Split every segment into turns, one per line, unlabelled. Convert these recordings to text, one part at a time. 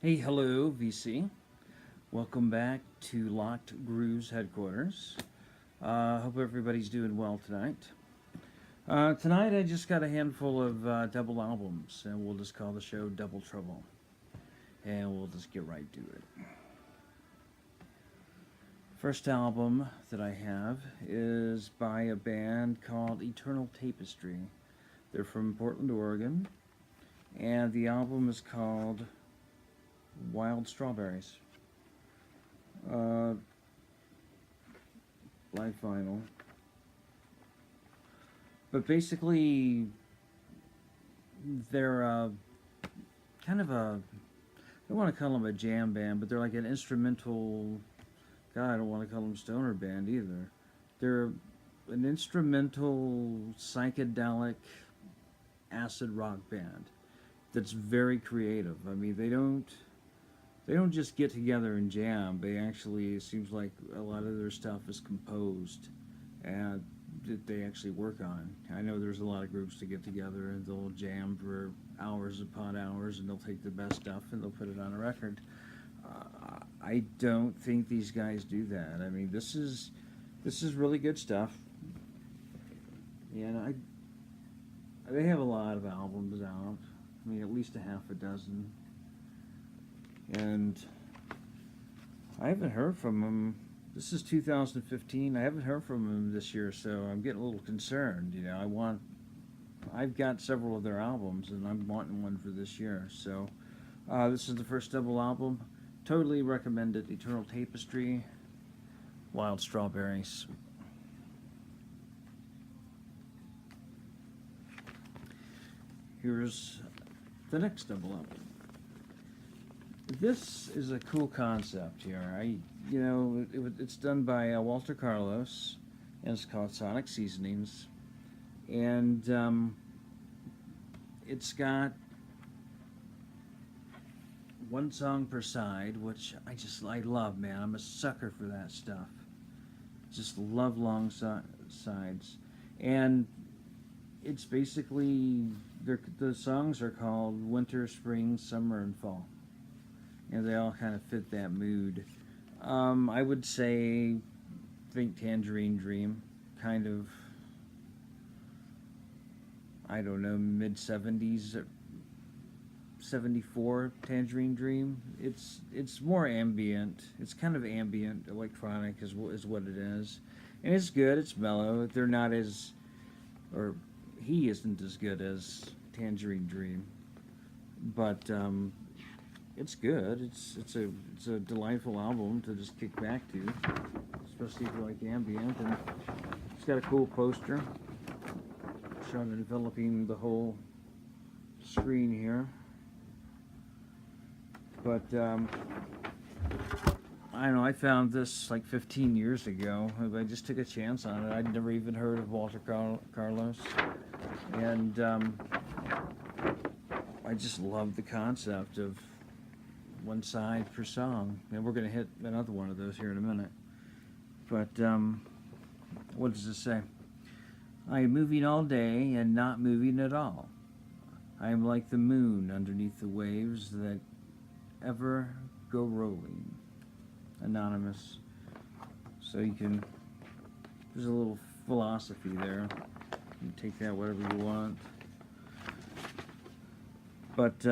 Hey, hello, VC. Welcome back to Locked Grooves headquarters. Hope everybody's doing well tonight. Tonight, I just got a handful of double albums, and we'll just call the show Double Trouble. And we'll just get right to it. First album that I have is by a band called Eternal Tapestry. They're from Portland, Oregon, and the album is called Wild Strawberries. Uh, Live vinyl. But basically, they're kind of a. I don't want to call them a jam band, but they're like an instrumental. God, I don't want to call them stoner band either. They're an instrumental psychedelic acid rock band that's very creative. I mean, they don't just get together and jam. They actually, it seems like a lot of their stuff is composed and that they actually work on. I know there's a lot of groups that get together and they'll jam for hours upon hours and they'll take the best stuff and they'll put it on a record. I don't think these guys do that. I mean, this is really good stuff. And they have a lot of albums out. I mean, at least a half a dozen. And I haven't heard from them. This is 2015. I haven't heard from them this year, so I'm getting a little concerned. You know, I've got several of their albums, and I'm wanting one for this year. So this is the first double album. Totally recommend it. Eternal Tapestry, Wild Strawberries. Here's the next double album. This is a cool concept here. It's done by Walter Carlos, and it's called Sonic Seasonings, and it's got one song per side, which I love, man. I'm a sucker for that stuff. Just love long sides, and it's basically the songs are called Winter, Spring, Summer, and Fall. And they all kind of fit that mood. I would say, think Tangerine Dream, kind of, I don't know, mid 70s, 74 Tangerine Dream. It's more ambient. It's kind of ambient electronic is what it is, and it's good. It's mellow. They're not as, or he isn't as good as Tangerine Dream, but it's good. It's a delightful album to just kick back to, especially if you like ambient. And it's got a cool poster showing enveloping the whole screen here. But I don't know. I found this like 15 years ago. I just took a chance on it. I'd never even heard of Walter Carlos, and I just love the concept of one side per song, and we're going to hit another one of those here in a minute. But what does it say? I am moving all day and not moving at all. I am like the moon underneath the waves that ever go rolling. Anonymous. So there's a little philosophy there. You can take that whatever you want. But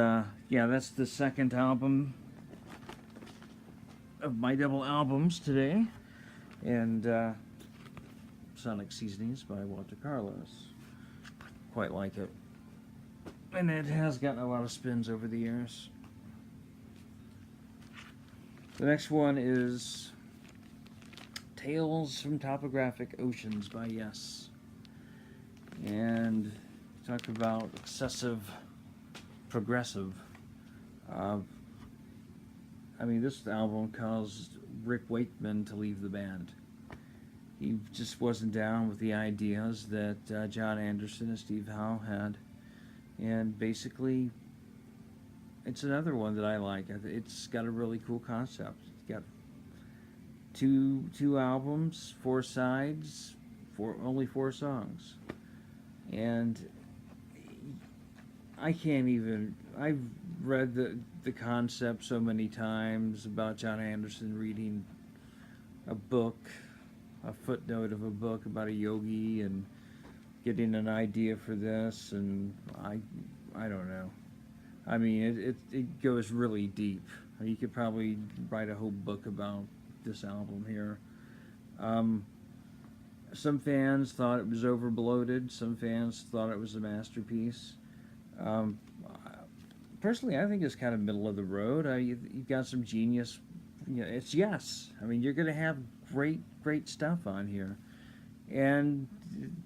yeah, that's the second album of my double albums today, and Sonic Seasonings by Walter Carlos. Quite like it, and it has gotten a lot of spins over the years. The next one is Tales from Topographic Oceans by Yes, and talk about excessive progressive. This album caused Rick Wakeman to leave the band. He just wasn't down with the ideas that John Anderson and Steve Howe had. And basically, it's another one that I like. It's got a really cool concept. It's got two albums, 4 sides, only 4 songs. And I can't even. I've read the concept so many times about John Anderson reading a book, a footnote of a book about a yogi and getting an idea for this, and I don't know. I mean, it goes really deep. You could probably write a whole book about this album here. Um, some fans thought it was over bloated. Some fans thought it was a masterpiece. Um, Personally, I think it's kind of middle of the road. You've got some genius. You know, it's yes. I mean, you're going to have great stuff on here. And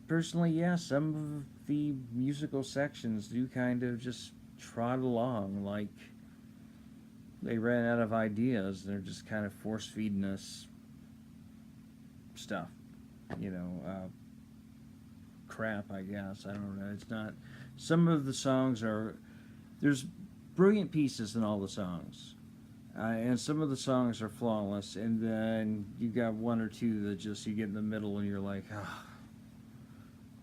personally, yes, some of the musical sections do kind of just trot along like they ran out of ideas. They're just kind of force feeding us stuff, you know, crap, I guess. I don't know. It's not. Some of the songs are. There's brilliant pieces in all the songs. And some of the songs are flawless, and then you got one or two that just you get in the middle and you're like, ah,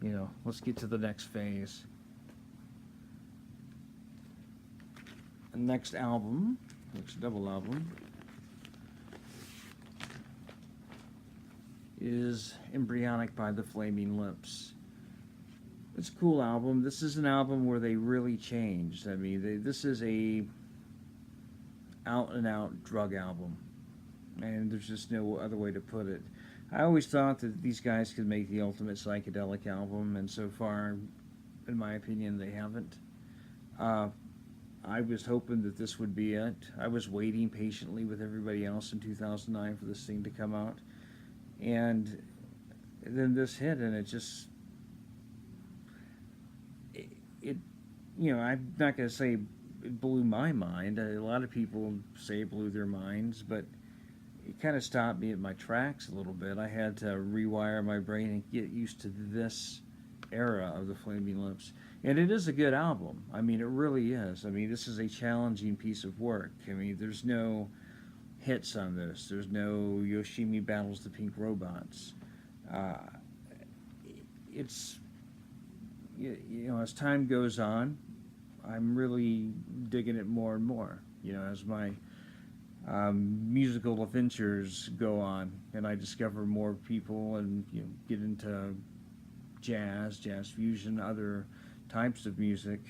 you know, let's get to the next phase. The next album, next double album, is Embryonic by the Flaming Lips. It's a cool album. This is an album where they really changed. I mean, this is a out-and-out drug album, and there's just no other way to put it. I always thought that these guys could make the ultimate psychedelic album, and so far, in my opinion, they haven't. I was hoping that this would be it. I was waiting patiently with everybody else in 2009 for this thing to come out, and then this hit, and it just... It you know, I'm not going to say it blew my mind. A lot of people say it blew their minds, but it kind of stopped me at my tracks a little bit. I had to rewire my brain and get used to this era of the Flaming Lips. And it is a good album. I mean, it really is. I mean, this is a challenging piece of work. I mean, there's no hits on this. There's no Yoshimi Battles the Pink Robots. It's... You know, as time goes on, I'm really digging it more and more. You know, as my musical adventures go on, and I discover more people, and you know, get into jazz fusion, other types of music.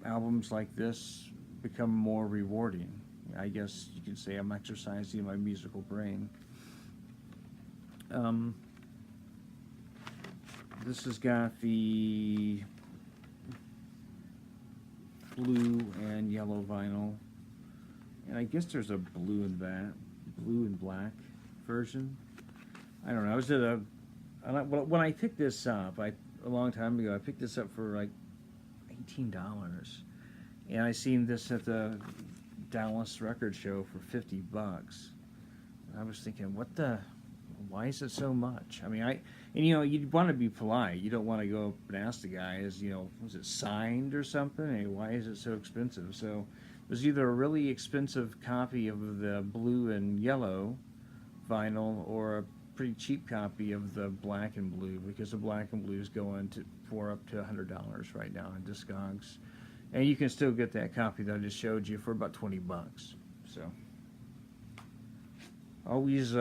Albums like this become more rewarding. I guess you could say I'm exercising my musical brain. This has got the blue and yellow vinyl, and I guess there's a blue and black version. I don't know. I was at when I picked this up, a long time ago, I picked this up for like $18, and I seen this at the Dallas Record Show for $50. And I was thinking, why is it so much? I mean, and you know, you'd want to be polite. You don't want to go up and ask the guy, was it signed or something? Hey, why is it so expensive? So it was either a really expensive copy of the blue and yellow vinyl or a pretty cheap copy of the black and blue, because the black and blues go up to $100 right now in Discogs. And you can still get that copy that I just showed you for about $20. So always...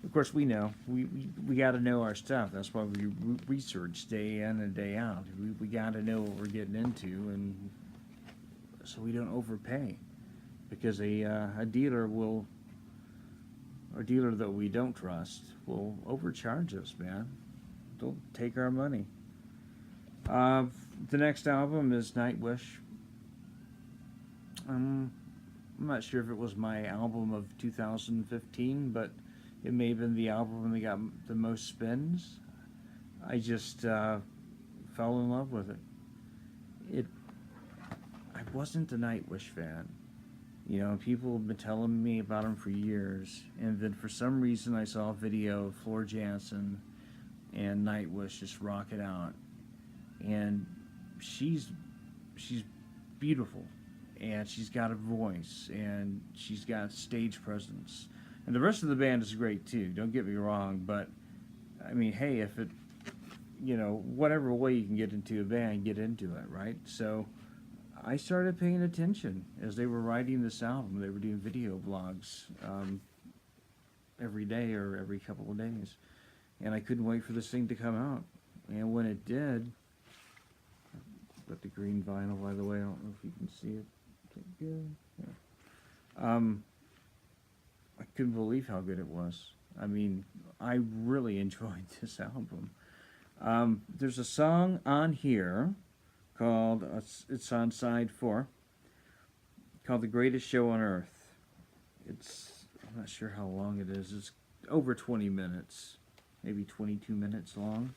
Of course, we know. We got to know our stuff. That's why we research day in and day out. We got to know what we're getting into, and so we don't overpay. Because a dealer that we don't trust will overcharge us, man. They'll take our money. The next album is Nightwish. I'm not sure if it was my album of 2015, but it may have been the album that got the most spins. I just fell in love with it. I wasn't a Nightwish fan. You know, people have been telling me about them for years, and then for some reason I saw a video of Floor Jansen and Nightwish just rock it out. And she's beautiful, and she's got a voice, and she's got stage presence. And the rest of the band is great too, don't get me wrong, but I mean, hey, if whatever way you can get into a band, get into it, right? So I started paying attention as they were writing this album. They were doing video blogs every day or every couple of days, and I couldn't wait for this thing to come out. And when it did, got the green vinyl, by the way. I don't know if you can see it. Is it good? Yeah. I couldn't believe how good it was. I mean, I really enjoyed this album. There's a song on here called, it's on side 4, called The Greatest Show on Earth. I'm not sure how long it is. It's over 20 minutes, maybe 22 minutes long.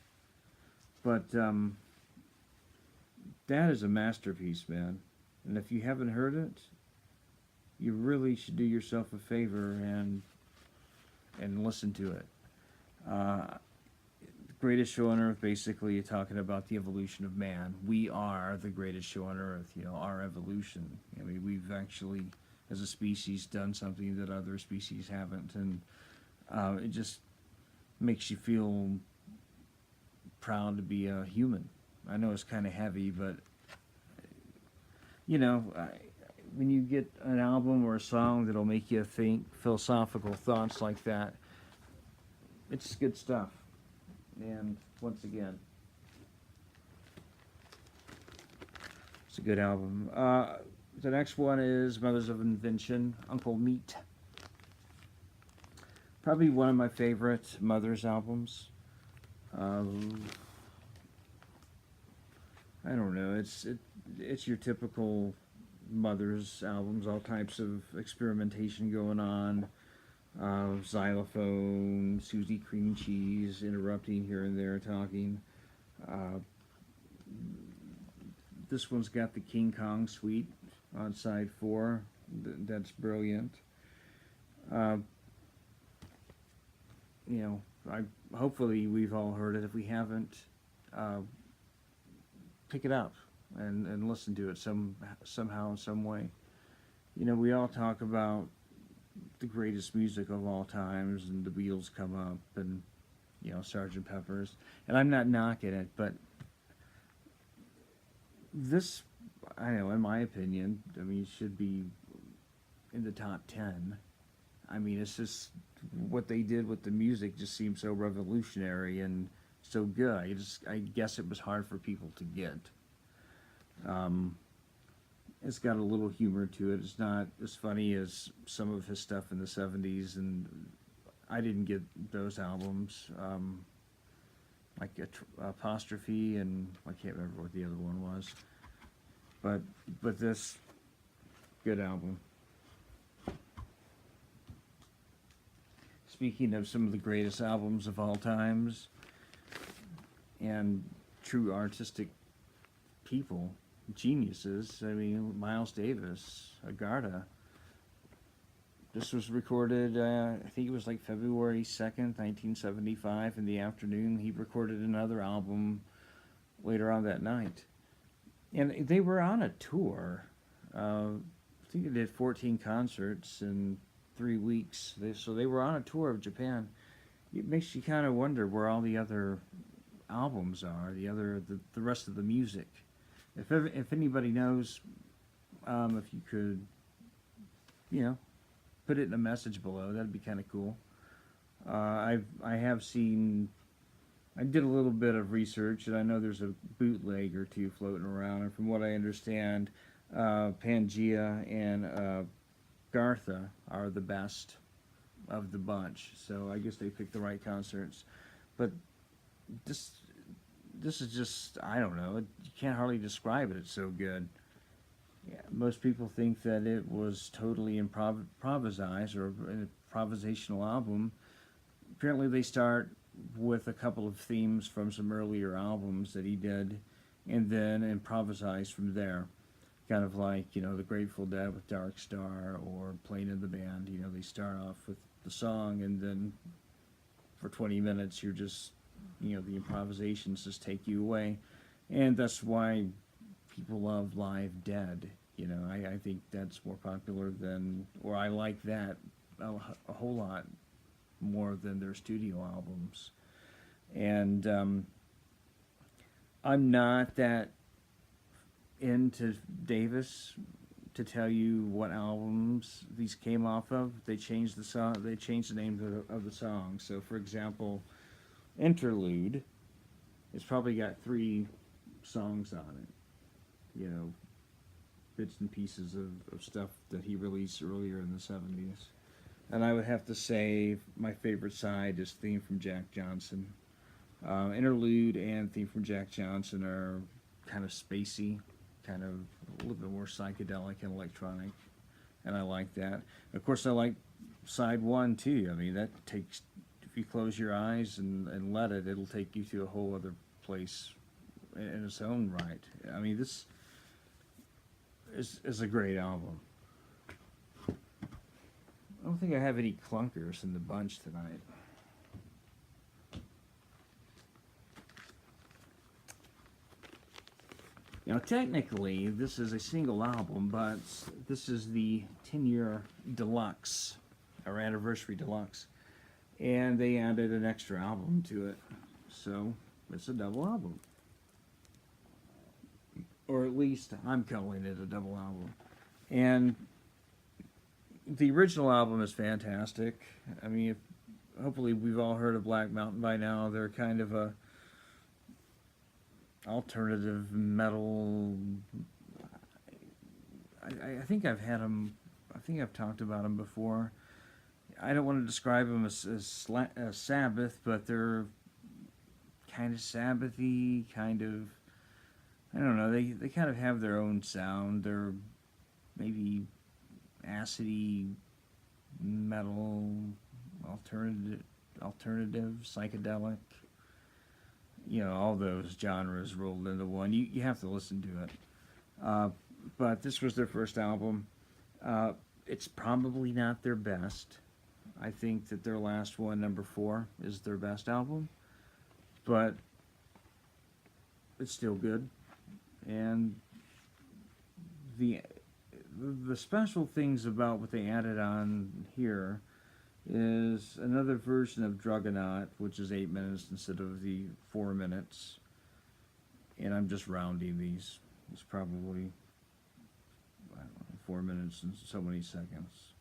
But that is a masterpiece, man. And if you haven't heard it, you really should do yourself a favor and listen to it. The greatest show on earth, basically, you're talking about the evolution of man. We are the greatest show on earth, our evolution. I mean, we've actually, as a species, done something that other species haven't, and it just makes you feel proud to be a human. I know it's kind of heavy, but when you get an album or a song that'll make you think philosophical thoughts like that, it's good stuff. And once again, it's a good album. The next one is Mothers of Invention, Uncle Meat. Probably one of my favorite Mothers albums. I don't know. It's your typical Mothers albums, all types of experimentation going on. Xylophone, Susie Cream Cheese interrupting here and there, talking. This one's got the King Kong suite on side 4. That's brilliant. Hopefully we've all heard it. If we haven't, pick it up and listen to it somehow in some way. We all talk about the greatest music of all times, and the Beatles come up, and Sgt. Pepper's, and I'm not knocking it, but this, I know, in my opinion, should be in the top 10. It's just what they did with the music just seems so revolutionary and so good. I guess it was hard for people to get. It's got a little humor to it. It's not as funny as some of his stuff in the 70s, and I didn't get those albums, like Apostrophe, and I can't remember what the other one was. But this, good album. Speaking of some of the greatest albums of all times, and true artistic people, geniuses, Miles Davis, Agartha. This was recorded, I think it was like February 2nd, 1975, in the afternoon. He recorded another album later on that night. And they were on a tour. I think they did 14 concerts in 3 weeks. So they were on a tour of Japan. It makes you kind of wonder where all the other albums are, the rest of the music. If anybody knows, if you could, put it in a message below, that'd be kind of cool. I did a little bit of research, and I know there's a bootleg or two floating around, and from what I understand, Pangea and Gartha are the best of the bunch, so I guess they picked the right concerts. But this is just, I don't know, you can't hardly describe it, it's so good. Yeah, most people think that it was totally improvised or an improvisational album. Apparently they start with a couple of themes from some earlier albums that he did, and then improvise from there. Kind of like, the Grateful Dead with Dark Star, or Playing in the Band. They start off with the song, and then for 20 minutes you're just, the improvisations just take you away. And that's why people love Live Dead. I think that's more popular than, or I like that a whole lot more than their studio albums. And I'm not that into Davis to tell you what albums these came off of. They changed the song. They changed the name of the song. So, for example, Interlude, it's probably got 3 songs on it. You know, bits and pieces of stuff that he released earlier in the 70s. And I would have to say my favorite side is Theme from Jack Johnson. Interlude and Theme from Jack Johnson are kind of spacey, kind of a little bit more psychedelic and electronic, and I like that. Of course, I like side 1 too. I mean, that takes, if you close your eyes and let it, it'll take you to a whole other place in its own right. I mean, this is a great album. I don't think I have any clunkers in the bunch tonight. Now, technically, this is a single album, but this is the 10-year deluxe, or anniversary deluxe, and they added an extra album to it, so it's a double album. Or at least I'm calling it a double album. And the original album is fantastic. I mean, hopefully we've all heard of Black Mountain by now. They're kind of a alternative metal. I think I've had them. I think I've talked about them before. I don't want to describe them as Sabbath, but they're kind of Sabbathy, kind of. I don't know. They kind of have their own sound. They're maybe acidy metal, alternative, psychedelic. You know, all those genres rolled into one. You have to listen to it. But this was their first album. It's probably not their best. I think that their last one, number 4, is their best album. But it's still good. And the special things about what they added on here is another version of Druggernaut, which is 8 minutes instead of the 4 minutes. And I'm just rounding these. It's probably, I don't know, 4 minutes and so many seconds.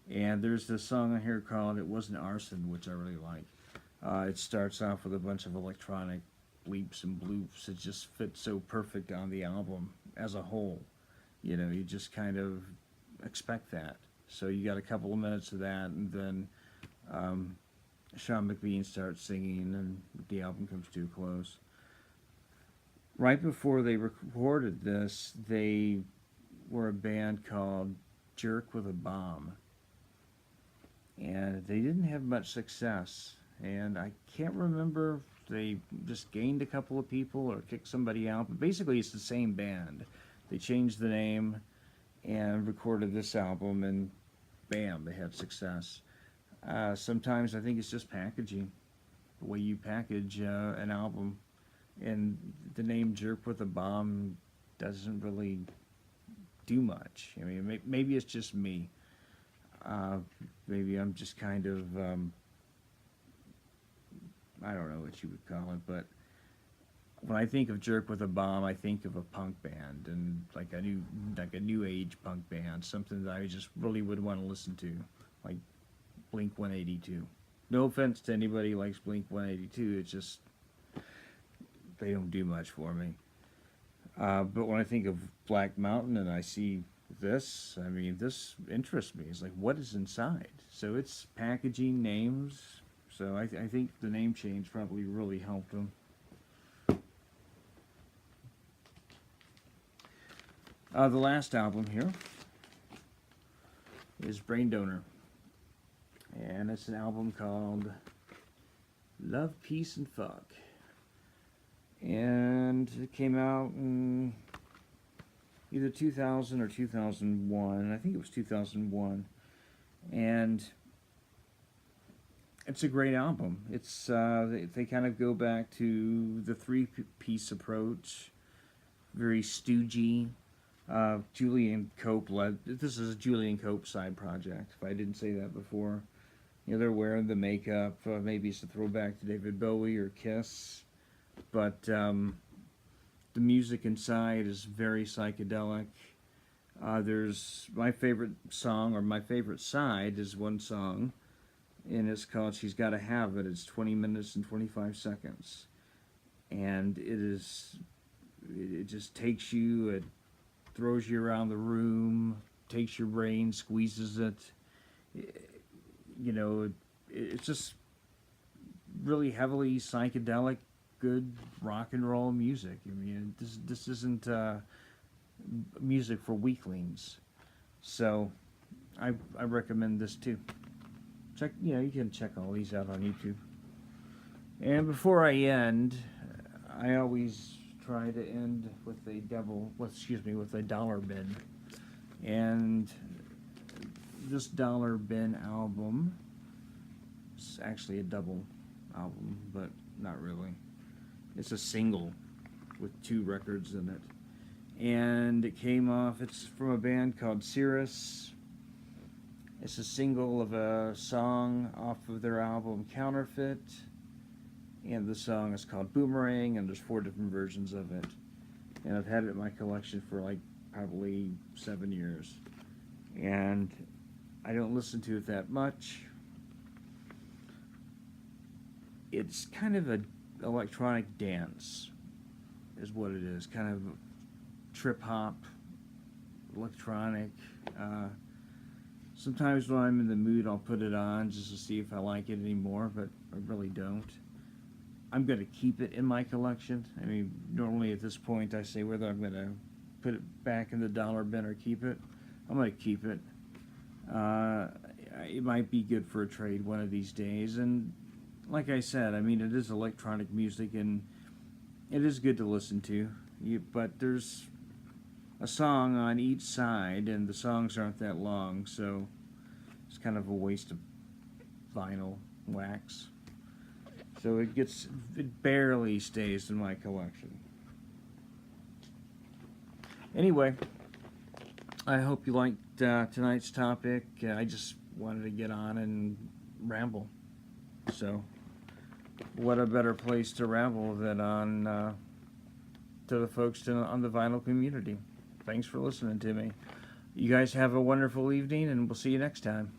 And there's this song on here called It Wasn't Arson, which I really like. It starts off with a bunch of electronic bleeps and bloops. It just fits so perfect on the album as a whole. You know, you just kind of expect that. So you got a couple of minutes of that, and then Sean McBean starts singing, and the album comes to a close. Right before they recorded this, they were a band called Jerk with a Bomb. And they didn't have much success. And I can't remember if they just gained a couple of people or kicked somebody out. But basically, it's the same band. They changed the name and recorded this album, and bam, they had success. Sometimes I think it's just packaging, the way you package an album. And the name Jerk with a Bomb doesn't really do much. I mean, maybe it's just me. Maybe I'm just kind of, I don't know what you would call it, but when I think of Jerk with a Bomb, I think of a punk band, and like a new age punk band, something that I just really would want to listen to, like Blink 182. No offense to anybody who likes Blink 182, it's just they don't do much for me. But when I think of Black Mountain and I see this, I mean, this interests me. It's like, what is inside? So it's packaging, names. So I think the name change probably really helped them. The last album here is Brain Donor. And it's an album called Love, Peace, and Fuck. And it came out in either 2000 or 2001. I think it was 2001. And it's a great album. It's they kind of go back to the 3-piece approach, very stoogey. Julian Cope led. This is a Julian Cope side project. If I didn't say that before, you know, they're wearing the makeup. Maybe it's a throwback to David Bowie or Kiss, but the music inside is very psychedelic. There's my favorite song, or my favorite side, is one song, and it's called "She's Gotta Have It." It's 20 minutes and 25 seconds, and it just takes you, it throws you around the room, takes your brain, squeezes it. You know, it's just really heavily psychedelic, good rock and roll music. I mean, this isn't music for weaklings. So, I recommend this too. You can check all these out on YouTube. And before I end, I always try to end with with a dollar bin. And this dollar bin album, it's actually a double album, but not really. It's a single with 2 records in it. And it's from a band called Cirrus. It's a single of a song off of their album Counterfeit. And the song is called Boomerang, and there's 4 different versions of it. And I've had it in my collection for like probably 7 years. And I don't listen to it that much. It's kind of an electronic dance, is what it is. Kind of trip hop, electronic. Sometimes when I'm in the mood, I'll put it on just to see if I like it anymore, but I really don't. I'm going to keep it in my collection. I mean, normally at this point I say whether I'm going to put it back in the dollar bin or keep it. I'm going to keep it. It might be good for a trade one of these days. And like I said, I mean, it is electronic music and it is good to listen to. But there's a song on each side, and the songs aren't that long, so it's kind of a waste of vinyl wax. So it barely stays in my collection. Anyway, I hope you liked tonight's topic. I just wanted to get on and ramble. So, what a better place to ramble than on to the folks on the vinyl community. Thanks for listening to me. You guys have a wonderful evening, and we'll see you next time.